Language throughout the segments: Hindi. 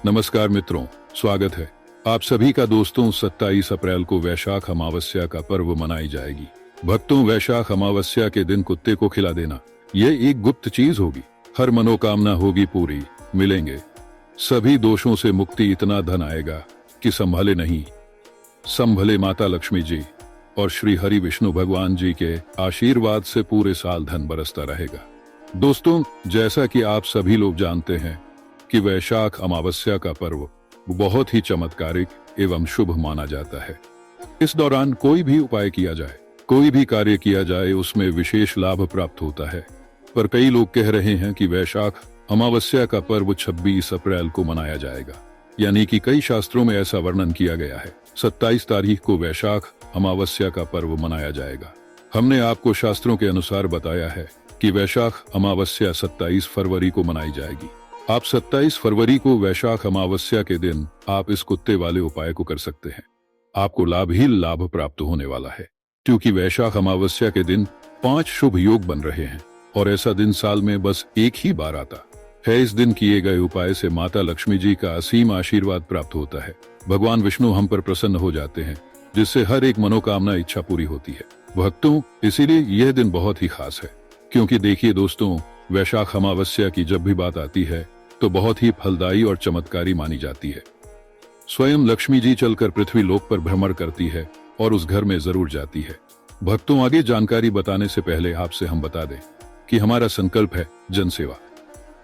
नमस्कार मित्रों, स्वागत है आप सभी का। दोस्तों, 27 अप्रैल को वैशाख अमावस्या का पर्व मनाई जाएगी। भक्तों, वैशाख अमावस्या के दिन कुत्ते को खिला देना यह एक गुप्त चीज होगी। हर मनोकामना होगी पूरी, मिलेंगे सभी दोषों से मुक्ति, इतना धन आएगा कि संभले नहीं। संभले माता लक्ष्मी जी और श्री हरि विष्णु भगवान जी के आशीर्वाद से पूरे साल धन बरसता रहेगा। दोस्तों, जैसा कि आप सभी लोग जानते हैं कि वैशाख अमावस्या का पर्व बहुत ही चमत्कारिक एवं शुभ माना जाता है। इस दौरान कोई भी उपाय किया जाए, कोई भी कार्य किया जाए, उसमें विशेष लाभ प्राप्त होता है। पर कई लोग कह रहे हैं कि वैशाख अमावस्या का पर्व 26 अप्रैल को मनाया जाएगा, यानी कि कई शास्त्रों में ऐसा वर्णन किया गया है 27 तारीख को वैशाख अमावस्या का पर्व मनाया जाएगा। हमने आपको शास्त्रों के अनुसार बताया है कि वैशाख अमावस्या 27 फरवरी को मनाई जाएगी। आप 27 फरवरी को वैशाख अमावस्या के दिन आप इस कुत्ते वाले उपाय को कर सकते हैं। आपको लाभ ही लाभ प्राप्त होने वाला है, क्योंकि वैशाख अमावस्या के दिन 5 शुभ योग बन रहे हैं और ऐसा दिन साल में बस एक ही बार आता है। इस दिन किए गए उपाय से माता लक्ष्मी जी का असीम आशीर्वाद प्राप्त होता है। भगवान विष्णु हम पर प्रसन्न हो जाते हैं, जिससे हर एक मनोकामना इच्छा पूरी होती है। भक्तों, इसीलिए यह दिन बहुत ही खास है, क्योंकि देखिए दोस्तों, वैशाख अमावस्या की जब भी बात आती है तो बहुत ही फलदायी और चमत्कारी मानी जाती है। स्वयं लक्ष्मी जी चलकर पृथ्वी लोक पर भ्रमण करती है और उस घर में जरूर जाती है। भक्तों, आगे जानकारी बताने से पहले आपसे हम बता दें कि हमारा संकल्प है जन सेवा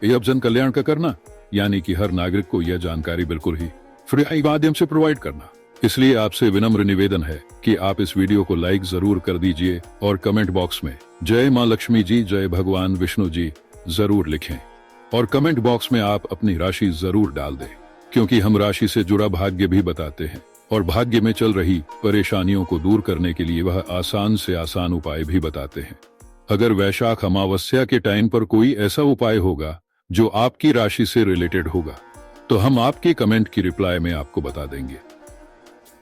एवं जन कल्याण का करना, यानी कि हर नागरिक को यह जानकारी बिल्कुल ही फ्री माध्यम से प्रोवाइड करना। इसलिए आपसे विनम्र निवेदन है कि आप इस वीडियो को लाइक जरूर कर दीजिए और कमेंट बॉक्स में जय मां लक्ष्मी जी, जय भगवान विष्णु जी जरूर लिखें और कमेंट बॉक्स में आप अपनी राशि जरूर डाल दें, क्योंकि हम राशि से जुड़ा भाग्य भी बताते हैं और भाग्य में चल रही परेशानियों को दूर करने के लिए वह आसान से आसान उपाय भी बताते हैं। अगर वैशाख अमावस्या के टाइम पर कोई ऐसा उपाय होगा जो आपकी राशि से रिलेटेड होगा, तो हम आपके कमेंट की रिप्लाई में आपको बता देंगे।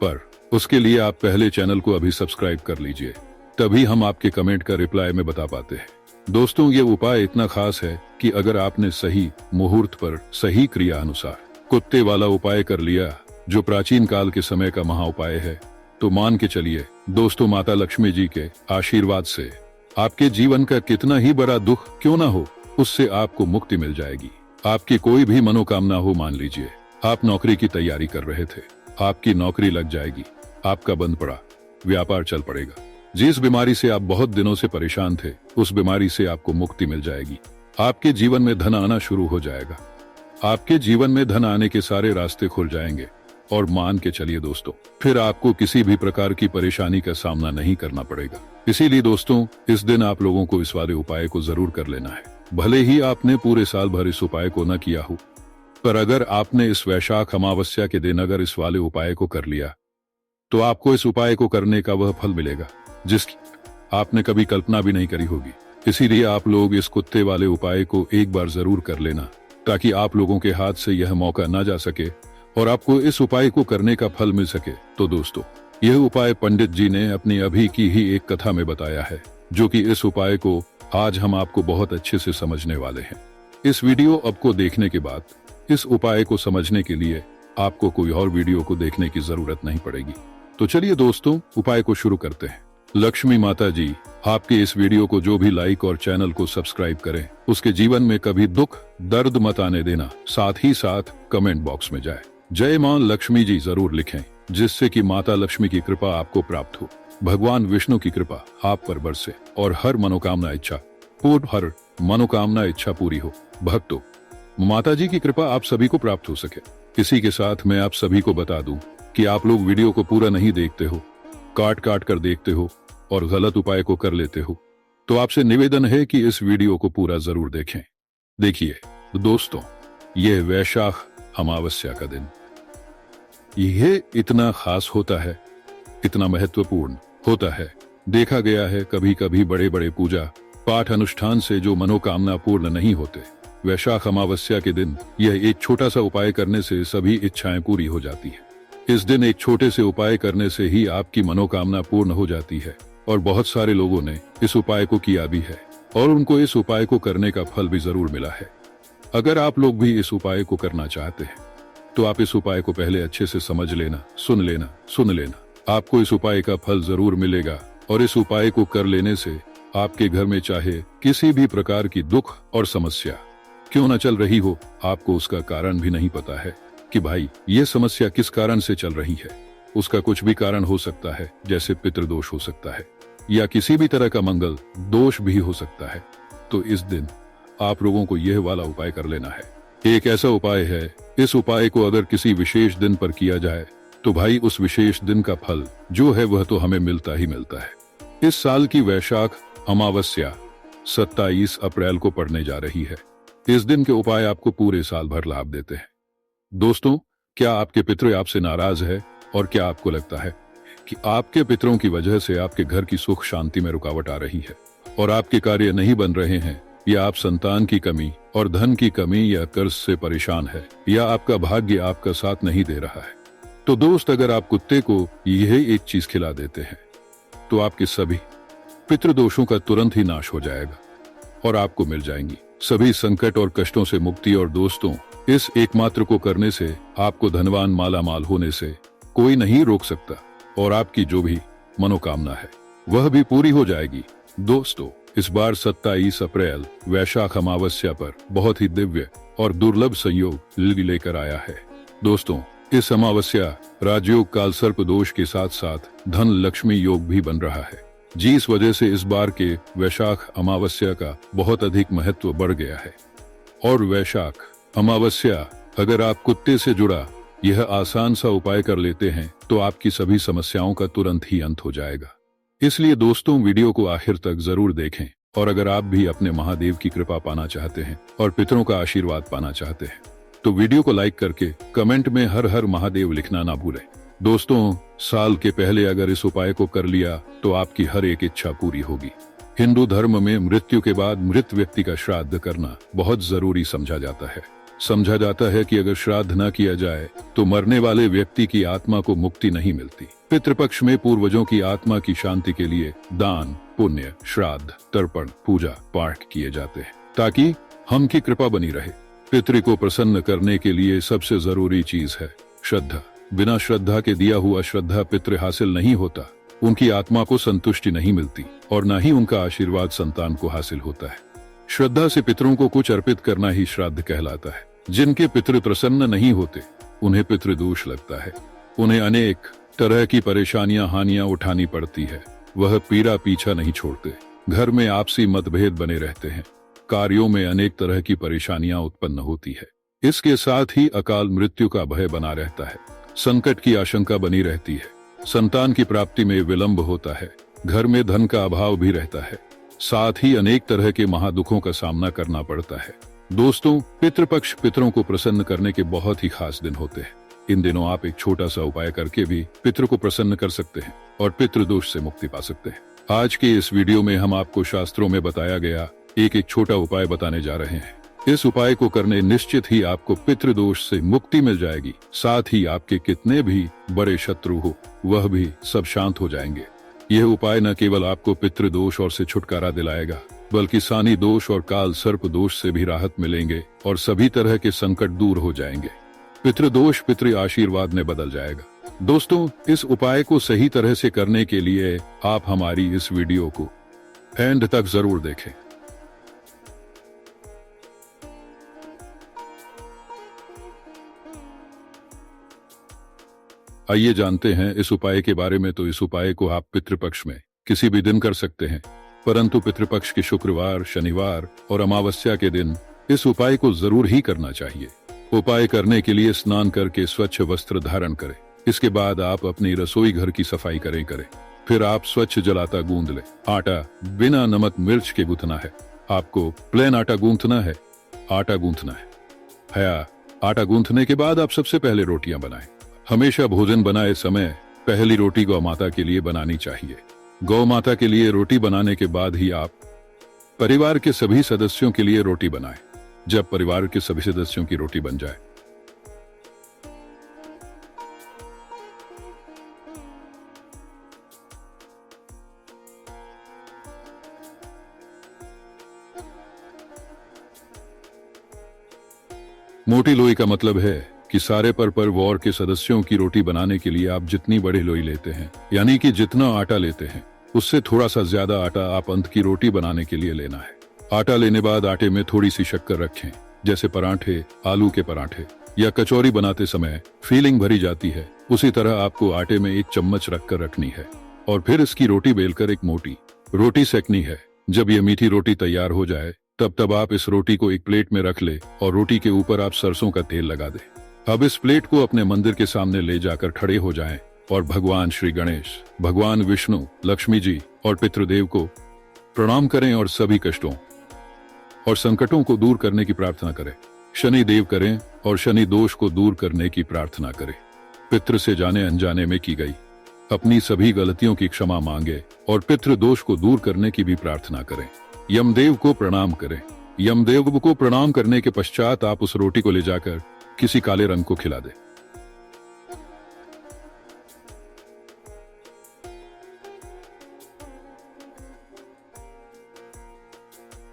पर उसके लिए आप पहले चैनल को अभी सब्सक्राइब कर लीजिए, तभी हम आपके कमेंट का रिप्लाई में बता पाते हैं। दोस्तों, ये उपाय इतना खास है कि अगर आपने सही मुहूर्त पर सही क्रिया अनुसार कुत्ते वाला उपाय कर लिया, जो प्राचीन काल के समय का महा उपाय है, तो मान के चलिए दोस्तों, माता लक्ष्मी जी के आशीर्वाद से आपके जीवन का कितना ही बड़ा दुख क्यों ना हो, उससे आपको मुक्ति मिल जाएगी। आपकी कोई भी मनोकामना हो, मान लीजिए आप नौकरी की तैयारी कर रहे थे, आपकी नौकरी लग जाएगी, आपका बंद पड़ा व्यापार चल पड़ेगा। जिस बीमारी से आप बहुत दिनों से परेशान थे, उस बीमारी से आपको मुक्ति मिल जाएगी। आपके जीवन में धन आना शुरू हो जाएगा। आपके जीवन में धन आने के सारे रास्ते खुल जाएंगे और मान के चलिए दोस्तों, फिर आपको किसी भी प्रकार की परेशानी का सामना नहीं करना पड़ेगा। इसीलिए दोस्तों, इस दिन आप लोगों को इस वाले उपाय को जरूर कर लेना है। भले ही आपने पूरे साल भर इस उपाय को न किया हो, पर अगर आपने इस वैशाख अमावस्या के दिन अगर इस वाले उपाय को कर लिया, तो आपको इस उपाय को करने का वह फल मिलेगा जिसकी आपने कभी कल्पना भी नहीं करी होगी। इसीलिए आप लोग इस कुत्ते वाले उपाय को एक बार जरूर कर लेना, ताकि आप लोगों के हाथ से यह मौका ना जा सके और आपको इस उपाय को करने का फल मिल सके। तो दोस्तों, यह उपाय पंडित जी ने अपनी अभी की ही एक कथा में बताया है, जो कि इस उपाय को आज हम आपको बहुत अच्छे से समझने वाले हैं। इस वीडियो आपको देखने के बाद इस उपाय को समझने के लिए आपको कोई और वीडियो को देखने की जरूरत नहीं पड़ेगी। तो चलिए दोस्तों, उपाय को शुरू करते हैं। लक्ष्मी माता जी आपके इस वीडियो को जो भी लाइक और चैनल को सब्सक्राइब करें, उसके जीवन में कभी दुख दर्द मत आने देना। साथ ही साथ कमेंट बॉक्स में जाए जय मां लक्ष्मी जी जरूर लिखें, जिससे कि माता लक्ष्मी की कृपा आपको प्राप्त हो, भगवान विष्णु की कृपा आप पर बरसे और हर मनोकामना इच्छा पूरी हो। भक्तों, माता जी की कृपा आप सभी को प्राप्त हो सके। इसी के साथ मैं आप सभी को बता दूं कि आप लोग वीडियो को पूरा नहीं देखते हो, काट काट कर देखते हो और गलत उपाय को कर लेते हो, तो आपसे निवेदन है कि इस वीडियो को पूरा जरूर देखें। देखिए दोस्तों, यह वैशाख अमावस्या का दिन यह इतना खास होता है, इतना महत्वपूर्ण होता है। देखा गया है कभी कभी बड़े बड़े पूजा पाठ अनुष्ठान से जो मनोकामना पूर्ण नहीं होते, वैशाख अमावस्या के दिन यह एक छोटा सा उपाय करने से सभी इच्छाएं पूरी हो जाती है। इस दिन एक छोटे से उपाय करने से ही आपकी मनोकामना पूर्ण हो जाती है और बहुत सारे लोगों ने इस उपाय को किया भी है और उनको इस उपाय को करने का फल भी जरूर मिला है। अगर आप लोग भी इस उपाय को करना चाहते हैं तो आप इस उपाय को पहले अच्छे से समझ लेना, सुन लेना। आपको इस उपाय का फल जरूर मिलेगा और इस उपाय को कर लेने से आपके घर में चाहे किसी भी प्रकार की दुख और समस्या क्यों न चल रही हो, आपको उसका कारण भी नहीं पता है कि भाई ये समस्या किस कारण से चल रही है। उसका कुछ भी कारण हो सकता है, जैसे पितृदोष हो सकता है या किसी भी तरह का मंगल दोष भी हो सकता है। तो इस दिन आप लोगों को यह वाला उपाय कर लेना है। एक ऐसा उपाय है, इस उपाय को अगर किसी विशेष दिन पर किया जाए तो भाई उस विशेष दिन का फल जो है वह तो हमें मिलता ही मिलता है। इस साल की वैशाख अमावस्या 27 अप्रैल को पड़ने जा रही है। इस दिन के उपाय आपको पूरे साल भर लाभ देते हैं। दोस्तों, क्या आपके पितृ आपसे नाराज है और क्या आपको लगता है कि आपके पितरों की वजह से आपके घर की सुख शांति में रुकावट आ रही है और आपके कार्य नहीं बन रहे हैं, या आप संतान की कमी और धन की कमी या कर्ज से परेशान है, या आपका भाग्य आपका साथ नहीं दे रहा है? तो दोस्त, अगर आप कुत्ते को यह एक चीज खिला देते हैं तो आपके सभी पितृदोषों का तुरंत ही नाश हो जाएगा और आपको मिल जाएंगी सभी संकट और कष्टों से मुक्ति। और दोस्तों, इस एकमात्र को करने से आपको धनवान माला माल होने से कोई नहीं रोक सकता और आपकी जो भी मनोकामना है वह भी पूरी हो जाएगी। दोस्तों, इस बार 27 अप्रैल वैशाख अमावस्या पर बहुत ही दिव्य और दुर्लभ संयोग लेकर आया है। दोस्तों, इस अमावस्या राजयोग काल सर्प दोष के साथ साथ धन लक्ष्मी योग भी बन रहा है, जिस वजह से इस बार के वैशाख अमावस्या का बहुत अधिक महत्व बढ़ गया है। और वैशाख अमावस्या अगर आप कुत्ते से जुड़ा यह आसान सा उपाय कर लेते हैं तो आपकी सभी समस्याओं का तुरंत ही अंत हो जाएगा। इसलिए दोस्तों, वीडियो को आखिर तक जरूर देखें। और अगर आप भी अपने महादेव की कृपा पाना चाहते हैं और पितरों का आशीर्वाद पाना चाहते हैं तो वीडियो को लाइक करके कमेंट में हर हर महादेव लिखना ना भूलें। दोस्तों, साल के पहले अगर इस उपाय को कर लिया तो आपकी हर एक इच्छा पूरी होगी। हिंदू धर्म में मृत्यु के बाद मृत व्यक्ति का श्राद्ध करना बहुत जरूरी समझा जाता है। समझा जाता है कि अगर श्राद्ध न किया जाए तो मरने वाले व्यक्ति की आत्मा को मुक्ति नहीं मिलती। पितृपक्ष में पूर्वजों की आत्मा की शांति के लिए दान, पुण्य, श्राद्ध, तर्पण, पूजा पाठ किए जाते हैं ताकि हम की कृपा बनी रहे। पितृ को प्रसन्न करने के लिए सबसे जरूरी चीज है श्रद्धा। बिना श्रद्धा के दिया हुआ श्रद्धा पितृ हासिल नहीं होता, उनकी आत्मा को संतुष्टि नहीं मिलती और न ही उनका आशीर्वाद संतान को हासिल होता है। श्रद्धा से पितरों को कुछ अर्पित करना ही श्राद्ध कहलाता है। जिनके पितृ प्रसन्न नहीं होते उन्हें पितृदोष लगता है, उन्हें अनेक तरह की परेशानियां हानियां उठानी पड़ती है, वह पीड़ा पीछा नहीं छोड़ते। घर में आपसी मतभेद बने रहते हैं, कार्यों में अनेक तरह की परेशानियां उत्पन्न होती है। इसके साथ ही अकाल मृत्यु का भय बना रहता है, संकट की आशंका बनी रहती है, संतान की प्राप्ति में विलंब होता है, घर में धन का अभाव भी रहता है, साथ ही अनेक तरह के महादुखों का सामना करना पड़ता है। दोस्तों, पितृपक्ष पितरों को प्रसन्न करने के बहुत ही खास दिन होते हैं। इन दिनों आप एक छोटा सा उपाय करके भी पितृ को प्रसन्न कर सकते हैं और पितृदोष से मुक्ति पा सकते हैं। आज के इस वीडियो में हम आपको शास्त्रों में बताया गया एक छोटा उपाय बताने जा रहे हैं। इस उपाय को करने निश्चित ही आपको पितृदोष से मुक्ति मिल जाएगी, साथ ही आपके कितने भी बड़े शत्रु हो वह भी सब शांत हो जाएंगे। यह उपाय न केवल आपको पितृदोष और से छुटकारा दिलाएगा बल्कि सानी दोष और काल सर्प दोष से भी राहत मिलेंगे और सभी तरह के संकट दूर हो जाएंगे। पितृदोष पितृ आशीर्वाद में बदल जाएगा। दोस्तों, इस उपाय को सही तरह से करने के लिए आप हमारी इस वीडियो को एंड तक जरूर देखें। आइए जानते हैं इस उपाय के बारे में। तो इस उपाय को आप पितृपक्ष में किसी भी दिन कर सकते हैं, परंतु पितृपक्ष के शुक्रवार, शनिवार और अमावस्या के दिन इस उपाय को जरूर ही करना चाहिए। उपाय करने के लिए स्नान करके स्वच्छ वस्त्र धारण करें। इसके बाद आप अपनी रसोई घर की सफाई करें। फिर आप स्वच्छ जलाता गूंद लें। आटा बिना नमक मिर्च के गूंथना है। आपको प्लेन आटा गूंथना है। आटा गूंथने के बाद आप सबसे पहले रोटियां बनाएं। हमेशा भोजन बनाए समय पहली रोटी गौ माता के लिए बनानी चाहिए। गौ माता के लिए रोटी बनाने के बाद ही आप परिवार के सभी सदस्यों के लिए रोटी बनाएं। जब परिवार के सभी सदस्यों की रोटी बन जाए मोटी लोई का मतलब है कि सारे परिवार के सदस्यों की रोटी बनाने के लिए आप जितनी बड़ी लोई लेते हैं, यानी कि जितना आटा लेते हैं, उससे थोड़ा सा ज्यादा आटा आप अंत की रोटी बनाने के लिए लेना है। आटा लेने बाद आटे में थोड़ी सी शक्कर रखें। जैसे पराठे, आलू के पराठे या कचौरी बनाते समय फीलिंग भरी जाती है, उसी तरह आपको आटे में 1 चम्मच रखकर रखनी है और फिर इसकी रोटी बेलकर एक मोटी रोटी सेकनी है। जब यह मीठी रोटी तैयार हो जाए तब आप इस रोटी को एक प्लेट में रख ले और रोटी के ऊपर आप सरसों का तेल लगा दे। अब इस प्लेट को अपने मंदिर के सामने ले जाकर खड़े हो जाएं और भगवान श्री गणेश, भगवान विष्णु, लक्ष्मी जी और पितृदेव को प्रणाम करें और सभी कष्टों और संकटों को दूर करने की प्रार्थना करें। शनि देव करें और शनि दोष को दूर करने की प्रार्थना करें। पितृ से जाने अनजाने में की गई अपनी सभी गलतियों की क्षमा मांगे और पितृ दोष को दूर करने की भी प्रार्थना करें। यमदेव को प्रणाम करें। यमदेव को प्रणाम करने के पश्चात आप उस रोटी को ले जाकर किसी काले रंग को खिला दें।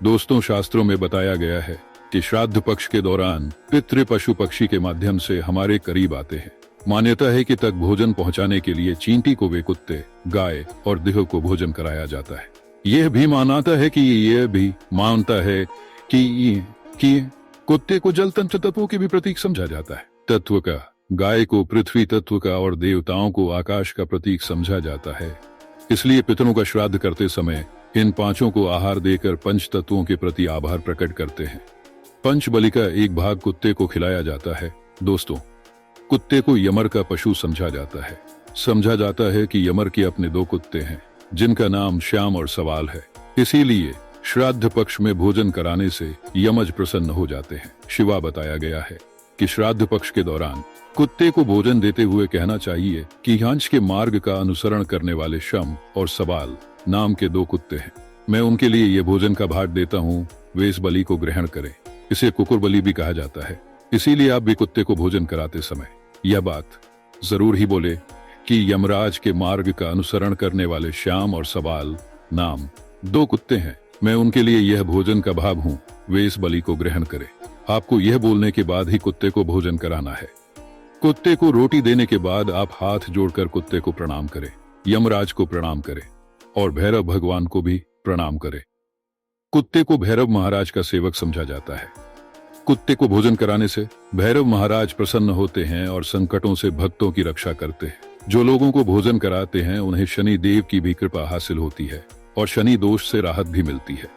दोस्तों, शास्त्रों में बताया गया है कि श्राद्ध पक्ष के दौरान पितृ पशु पक्षी के माध्यम से हमारे करीब आते हैं। मान्यता है कि तक भोजन पहुंचाने के लिए चींटी को वे कुत्ते, गाय और देह को भोजन कराया जाता है। यह भी मानता है कि कुत्ते को जल तंत्र तत्वों के भी प्रतीक समझा जाता है। तत्व का, गाय को पृथ्वी तत्व का और देवताओं को आकाश का प्रतीक समझा जाता है। इसलिए पितरों का श्राद्ध करते समय इन पांचों को आहार देकर पंच तत्वों के प्रति आभार प्रकट करते हैं। पंच बलि का एक भाग कुत्ते को खिलाया जाता है। दोस्तों, कुत्ते को यमर का पशु समझा जाता है। समझा जाता है कि यमर के अपने 2 कुत्ते हैं जिनका नाम श्याम और सवाल है। इसीलिए श्राद्ध पक्ष में भोजन कराने से यमज प्रसन्न हो जाते हैं। शिवा बताया गया है कि श्राद्ध पक्ष के दौरान कुत्ते को भोजन देते हुए कहना चाहिए कि हंस के मार्ग का अनुसरण करने वाले शम और सवाल नाम के 2 कुत्ते हैं। मैं उनके लिए ये भोजन का भाग देता हूँ, वे इस बलि को ग्रहण करें। इसे कुकुर बलि भी कहा जाता है। इसीलिए आप भी कुत्ते को भोजन कराते समय यह बात जरूर ही बोले कि यमराज के मार्ग का अनुसरण करने वाले श्याम और सवाल नाम 2 कुत्ते हैं, मैं उनके लिए यह भोजन का भाग हूँ, वे इस बलि को ग्रहण करें। आपको यह बोलने के बाद ही कुत्ते को भोजन कराना है। कुत्ते को रोटी देने के बाद आप हाथ जोड़कर कुत्ते को प्रणाम करें, यमराज को प्रणाम करें और भैरव भगवान को भी प्रणाम करें। कुत्ते को भैरव महाराज का सेवक समझा जाता है। कुत्ते को भोजन कराने से भैरव महाराज प्रसन्न होते हैं और संकटों से भक्तों की रक्षा करते हैं। जो लोगों को भोजन कराते हैं उन्हें शनि देव की भी कृपा हासिल होती है और शनि दोष से राहत भी मिलती है।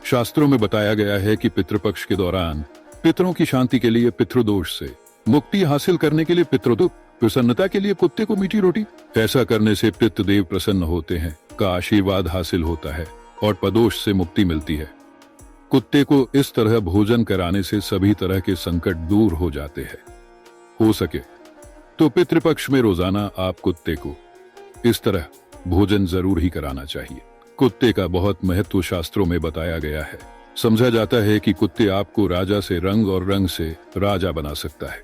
शास्त्रों में बताया गया है कि पितृपक्ष के दौरान पितरों की शांति के लिए, पितृदोष से मुक्ति हासिल करने के लिए, पितृदुख प्रसन्नता के लिए कुत्ते को मीठी रोटी, ऐसा करने से पितृदेव प्रसन्न होते हैं का आशीर्वाद हासिल होता है और पदोष से मुक्ति मिलती है। कुत्ते को इस तरह भोजन कराने से सभी तरह के संकट दूर हो जाते हैं। हो सके तो पितृपक्ष में रोजाना आप कुत्ते को इस तरह भोजन जरूर ही कराना चाहिए। कुत्ते का बहुत महत्व शास्त्रों में बताया गया है। समझा जाता है कि कुत्ते आपको राजा से रंग और रंग से राजा बना सकता है।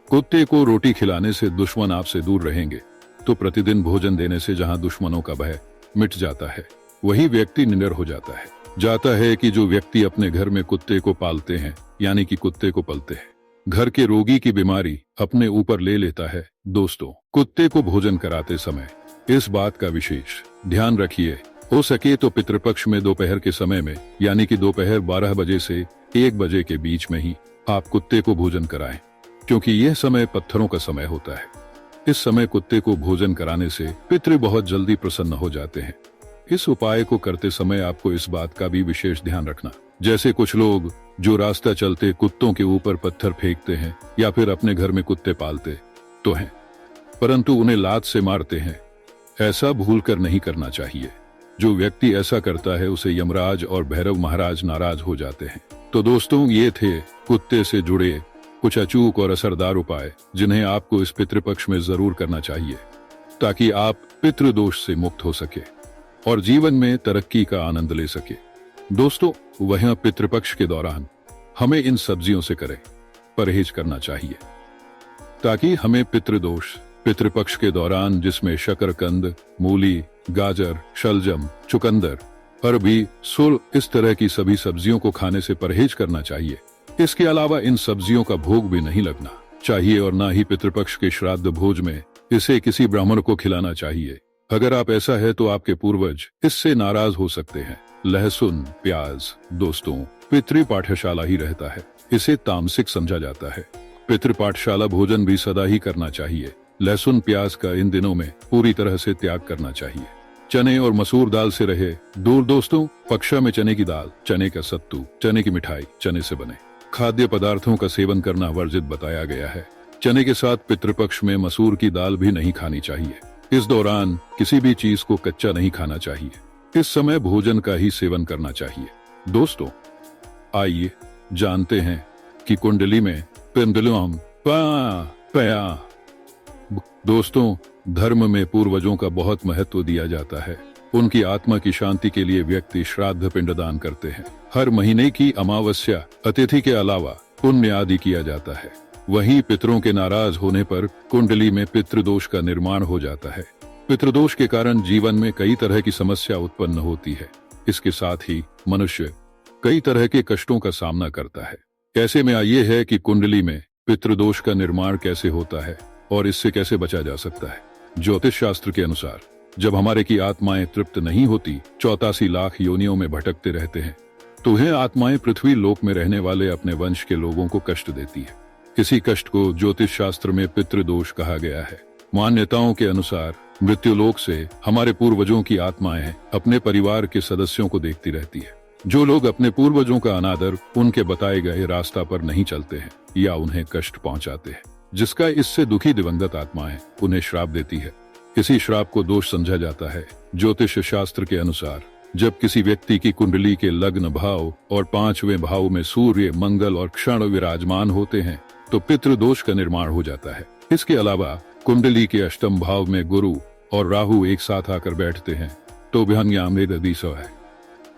कुत्ते को रोटी खिलाने से दुश्मन आपसे दूर रहेंगे, तो प्रतिदिन भोजन देने से जहां दुश्मनों का भय मिट जाता है, वही व्यक्ति निडर हो जाता है कि जो व्यक्ति अपने घर में कुत्ते को पालते हैं, यानी कि कुत्ते को पलते हैं, घर के रोगी की बीमारी अपने ऊपर ले लेता है। दोस्तों, कुत्ते को भोजन कराते समय इस बात का विशेष ध्यान रखिए। हो सके तो पितृपक्ष में दोपहर के समय में, यानी कि दोपहर 12 बजे से 1 बजे के बीच में ही आप कुत्ते को भोजन कराएं, क्योंकि यह समय पत्थरों का समय होता है। इस समय कुत्ते को भोजन कराने से पितृ बहुत जल्दी प्रसन्न हो जाते हैं। इस उपाय को करते समय आपको इस बात का भी विशेष ध्यान रखना, जैसे कुछ लोग जो रास्ता चलते कुत्तों के ऊपर पत्थर फेंकते हैं या फिर अपने घर में कुत्ते पालते तो हैं, परंतु उन्हें लात से मारते हैं। ऐसा भूलकर नहीं करना चाहिए। जो व्यक्ति ऐसा करता है उसे यमराज और भैरव महाराज नाराज हो जाते हैं। तो दोस्तों, ये थे कुत्ते से जुड़े कुछ अचूक और असरदार उपाय जिन्हें आपको इस पितृपक्ष में जरूर करना चाहिए, ताकि आप पितृदोष से मुक्त हो सके और जीवन में तरक्की का आनंद ले सके। दोस्तों, वहीं पितृपक्ष के दौरान हमें इन सब्जियों से परहेज करना चाहिए, ताकि हमें पितृदोष पितृपक्ष के दौरान, जिसमें शकरकंद, मूली, गाजर, शलजम, चुकंदर, अरबी, सुल, इस तरह की सभी सब्जियों को खाने से परहेज करना चाहिए। इसके अलावा इन सब्जियों का भोग भी नहीं लगना। चाहिए और ना ही पितृपक्ष के श्राद्ध भोज में इसे किसी ब्राह्मण को खिलाना चाहिए। अगर आप ऐसा है तो आपके पूर्वज इससे नाराज हो सकते हैं। लहसुन प्याज दोस्तों पितृ पाठशाला ही रहता है, इसे तामसिक समझा जाता है। पितृ पाठशाला भोजन भी सदा ही करना चाहिए। लहसुन प्याज का इन दिनों में पूरी तरह से त्याग करना चाहिए। चने और मसूर दाल से रहे दूर दोस्तों। पक्षा में चने की दाल, चने का सत्तू, चने की मिठाई, चने से बने खाद्य पदार्थों का सेवन करना वर्जित बताया गया है। चने के साथ पितृपक्ष में मसूर की दाल भी नहीं खानी चाहिए। इस दौरान किसी भी चीज को कच्चा नहीं खाना चाहिए। इस समय भोजन का ही सेवन करना चाहिए। दोस्तों आइए जानते हैं कि कुंडली में पेंडुलम पया। दोस्तों धर्म में पूर्वजों का बहुत महत्व दिया जाता है। उनकी आत्मा की शांति के लिए व्यक्ति श्राद्ध पिंडदान करते हैं। हर महीने की अमावस्या अतिथि के अलावा पुण्य आदि किया जाता है। वहीं पितरों के नाराज होने पर कुंडली में पितृदोष का निर्माण हो जाता है। पितृदोष के कारण जीवन में कई तरह की समस्या उत्पन्न होती है। इसके साथ ही मनुष्य कई तरह के कष्टों का सामना करता है। ऐसे में आइए है कि कुंडली में पितृदोष का निर्माण कैसे होता है और इससे कैसे बचा जा सकता है। ज्योतिष शास्त्र के अनुसार जब हमारे की आत्माएं तृप्त नहीं होती, 84 लाख योनियों में भटकते रहते हैं, तो यह आत्माएं पृथ्वी लोक में रहने वाले अपने वंश के लोगों को कष्ट देती है। इसी कष्ट को ज्योतिष शास्त्र में पितृदोष कहा गया है। मान्यताओं के अनुसार मृत्युलोक से हमारे पूर्वजों की आत्माएं अपने परिवार के सदस्यों को देखती रहती है। जो लोग अपने पूर्वजों का अनादर, उनके बताए गए रास्ता पर नहीं चलते हैं या उन्हें कष्ट पहुंचाते हैं, जिसका इससे दुखी दिवंगत आत्माएं उन्हें श्राप देती है। इसी श्राप को दोष समझा जाता है। ज्योतिष शास्त्र के अनुसार जब किसी व्यक्ति की कुंडली के लग्न भाव और 5वें भाव में सूर्य, मंगल और क्षण विराजमान होते हैं तो पितृदोष का निर्माण हो जाता है। इसके अलावा कुंडली के अष्टम भाव में गुरु और राहु एक साथ आकर बैठते हैं तो है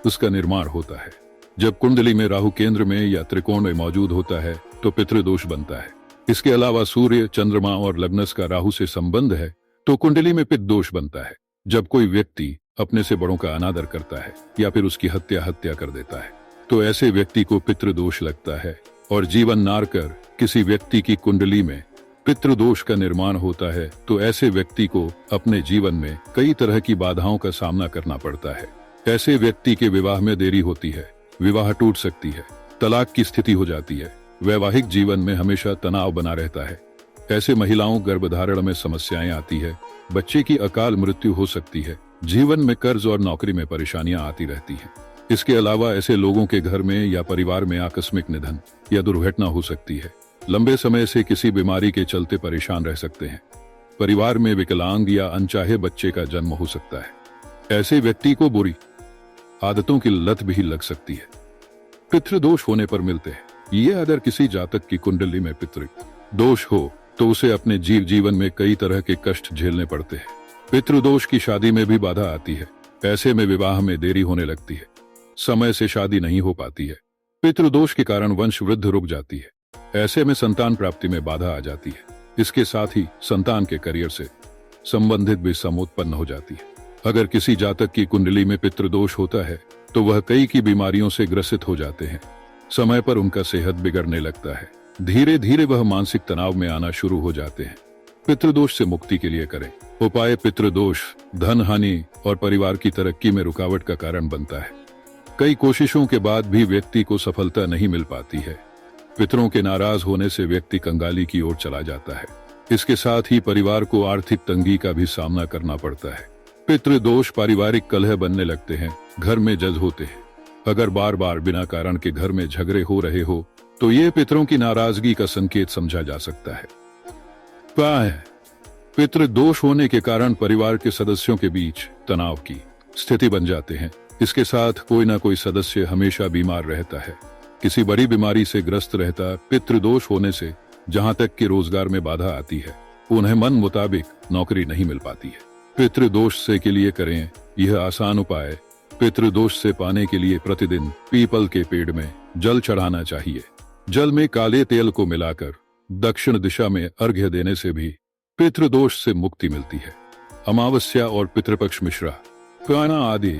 उसका निर्माण होता है। जब कुंडली में राहु केंद्र में या त्रिकोण में मौजूद होता है तो पितृदोष बनता है। इसके अलावा सूर्य, चंद्रमा और लग्नस का राहु से संबंध है तो कुंडली में पित्त दोष बनता है। जब कोई व्यक्ति अपने से बड़ों का अनादर करता है या फिर उसकी हत्या कर देता है तो ऐसे व्यक्ति को पितृदोष लगता है। और जीवन नार कर किसी व्यक्ति की कुंडली में पितृदोष का निर्माण होता है तो ऐसे व्यक्ति को अपने जीवन में कई तरह की बाधाओं का सामना करना पड़ता है। ऐसे व्यक्ति के विवाह में देरी होती है, विवाह टूट सकती है, तलाक की स्थिति हो जाती है, वैवाहिक जीवन में हमेशा तनाव बना रहता है। ऐसे महिलाओं गर्भधारण में समस्याएं आती है, बच्चे की अकाल मृत्यु हो सकती है, जीवन में कर्ज और नौकरी में परेशानियां आती रहती हैं। इसके अलावा ऐसे लोगों के घर में या परिवार में आकस्मिक निधन या दुर्घटना हो सकती है। लंबे समय से किसी बीमारी के चलते परेशान रह सकते हैं। परिवार में विकलांग या अनचाहे बच्चे का जन्म हो सकता है। ऐसे व्यक्ति को बुरी आदतों की लत भी लग सकती है। पितृदोष होने पर मिलते हैं। ये अगर किसी जातक की कुंडली में पितृ दोष हो तो उसे अपने जीवन में कई तरह के कष्ट झेलने पड़ते हैं। पितृदोष की शादी में भी बाधा आती है। ऐसे में विवाह में देरी होने लगती है, समय से शादी नहीं हो पाती है। पितृदोष के कारण वंश वृद्धि रुक जाती है। ऐसे में संतान प्राप्ति में बाधा आ जाती है। इसके साथ ही संतान के करियर से संबंधित भी सम उत्पन्न हो जाती है। अगर किसी जातक की कुंडली में पितृदोष होता है तो वह कई की बीमारियों से ग्रसित हो जाते हैं। समय पर उनका सेहत बिगड़ने लगता है। धीरे धीरे वह मानसिक तनाव में आना शुरू हो जाते हैं। पितृदोष से मुक्ति के लिए करें उपाय। पितृदोष धन हानि और परिवार की तरक्की में रुकावट का कारण बनता है। कई कोशिशों के बाद भी व्यक्ति को सफलता नहीं मिल पाती है। पितरों के नाराज होने से व्यक्ति कंगाली की ओर चला जाता है। इसके साथ ही परिवार को आर्थिक तंगी का भी सामना करना पड़ता है। पितृदोष पारिवारिक कलह बनने लगते हैं, घर में जज होते हैं। अगर बार बार बिना कारण के घर में झगड़े हो रहे हो तो ये पितरों की नाराजगी का संकेत समझा जा सकता है। पितृदोष होने के कारण परिवार के सदस्यों के बीच तनाव की स्थिति बन जाते हैं। इसके साथ कोई ना कोई सदस्य हमेशा बीमार रहता है, किसी बड़ी बीमारी से ग्रस्त रहता। पितृदोष होने से जहां तक कि रोजगार में बाधा आती है, उन्हें मन मुताबिक नौकरी नहीं मिल पाती है। पितृदोष से के लिए करें यह आसान उपाय। पितृदोष से पाने के लिए प्रतिदिन पीपल के पेड़ में जल चढ़ाना चाहिए। जल में काले तेल को मिलाकर दक्षिण दिशा में अर्घ्य देने से भी पितृदोष से मुक्ति मिलती है। अमावस्या और पितृपक्ष मिश्रा प्राणा आदि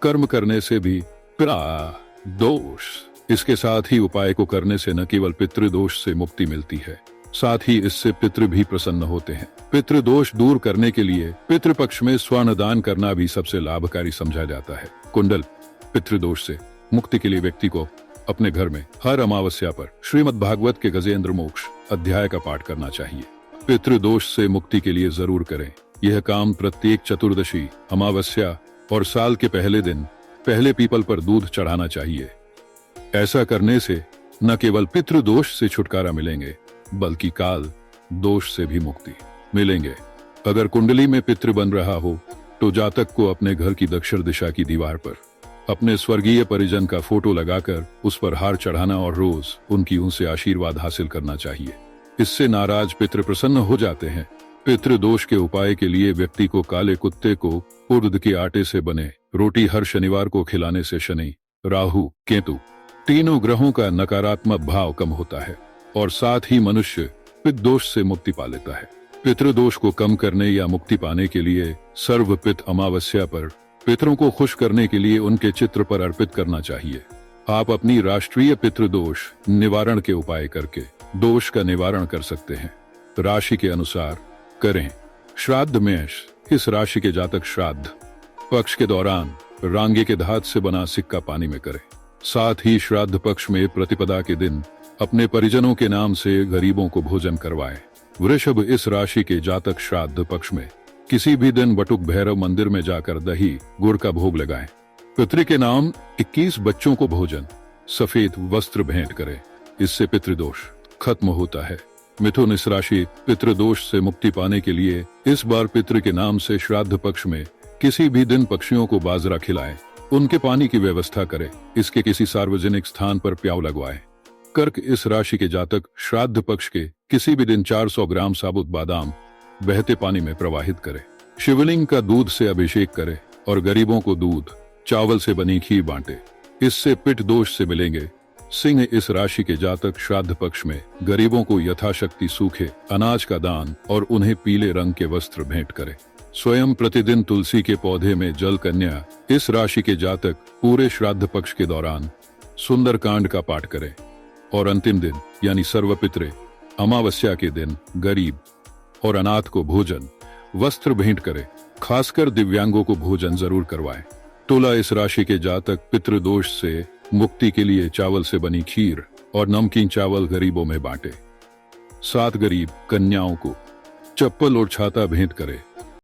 कर्म करने से भी दोष। इसके साथ ही उपाय को करने से न केवल पितृदोष से मुक्ति मिलती है, साथ ही इससे पितृ भी प्रसन्न होते हैं। पितृ दोष दूर करने के लिए पितृपक्ष में स्वर्ण दान करना भी सबसे लाभकारी समझा जाता है। कुंडल पितृदोष से मुक्ति के लिए व्यक्ति को अपने घर में हर अमावस्या पर श्रीमद् भागवत के गजेंद्र मोक्ष अध्याय का पाठ करना चाहिए। पितृदोष से मुक्ति के लिए जरूर करें। यह काम प्रत्येक चतुर्दशी, अमावस्या और साल के पहले दिन पहले पीपल पर दूध चढ़ाना चाहिए। ऐसा करने से न केवल पितृदोष से छुटकारा मिलेंगे बल्कि काल दोष से भी मुक्ति मिलेंगे। अगर कुंडली में पितृ बन रहा हो तो जातक को अपने घर की दक्षिण दिशा की दीवार पर अपने स्वर्गीय परिजन का फोटो लगाकर उस पर हार चढ़ाना और रोज उनकी उनसे आशीर्वाद हासिल करना चाहिए। इससे नाराज पितृ प्रसन्न हो जाते हैं। पितृ दोष के उपाय के लिए व्यक्ति को काले कुत्ते को उड़द के आटे से बने रोटी हर शनिवार को खिलाने से शनि, राहु, केतु तीनों ग्रहों का नकारात्मक भाव कम होता है और साथ ही मनुष्य पितृ दोष से मुक्ति पा लेता है। पितृदोष को कम करने या मुक्ति पाने के लिए सर्वपित अमावस्या पर पितरों को खुश करने के लिए उनके चित्र पर अर्पित करना चाहिए। आप अपनी राष्ट्रीय पितृदोष निवारण के उपाय करके दोष का निवारण कर सकते हैं। राशि के अनुसार करें। श्राद्ध मेष, इस राशि के जातक श्राद्ध पक्ष के दौरान रांगे के धात से बना सिक्का पानी में करें। साथ ही श्राद्ध पक्ष में प्रतिपदा के दिन अपने परिजनों के नाम से गरीबों को भोजन करवाएं। वृषभ, इस राशि के जातक श्राद्ध पक्ष में किसी भी दिन बटुक भैरव मंदिर में जाकर दही गुड़ का भोग लगाएं। पितृ के नाम 21 बच्चों को भोजन, सफेद वस्त्र भेंट करें। इससे पितृदोष खत्म होता है। मिथुन, इस राशि पितृदोष से मुक्ति पाने के लिए इस बार पितृ के नाम से श्राद्ध पक्ष में किसी भी दिन पक्षियों को बाजरा खिलाएं, उनके पानी की व्यवस्था करें। इसके किसी सार्वजनिक स्थान पर प्याव लगवाएं। कर्क, इस राशि के जातक श्राद्ध पक्ष के किसी भी दिन 400 ग्राम साबुत बादाम बहते पानी में प्रवाहित करें। शिवलिंग का दूध से अभिषेक करें और गरीबों को दूध चावल से बनी खीर बांटे। इससे पित्त दोष से मिलेंगे। सिंह, इस राशि के जातक श्राद्ध पक्ष में गरीबों को यथाशक्ति सूखे अनाज का दान और उन्हें पीले रंग के वस्त्र भेंट करें। स्वयं प्रतिदिन तुलसी के पौधे में जल कन्या, इस राशि के जातक पूरे श्राद्ध पक्ष के दौरान सुंदर कांड का पाठ करें और अंतिम दिन यानी सर्वपितृ अमावस्या के दिन गरीब और अनाथ को भोजन वस्त्र भेंट करें। खासकर दिव्यांगों को भोजन जरूर करवाएं। तुला, इस राशि के जातक पितृदोष से मुक्ति के लिए चावल से बनी खीर और नमकीन चावल गरीबों में बांटे। 7 गरीब कन्याओं को चप्पल और छाता भेंट करें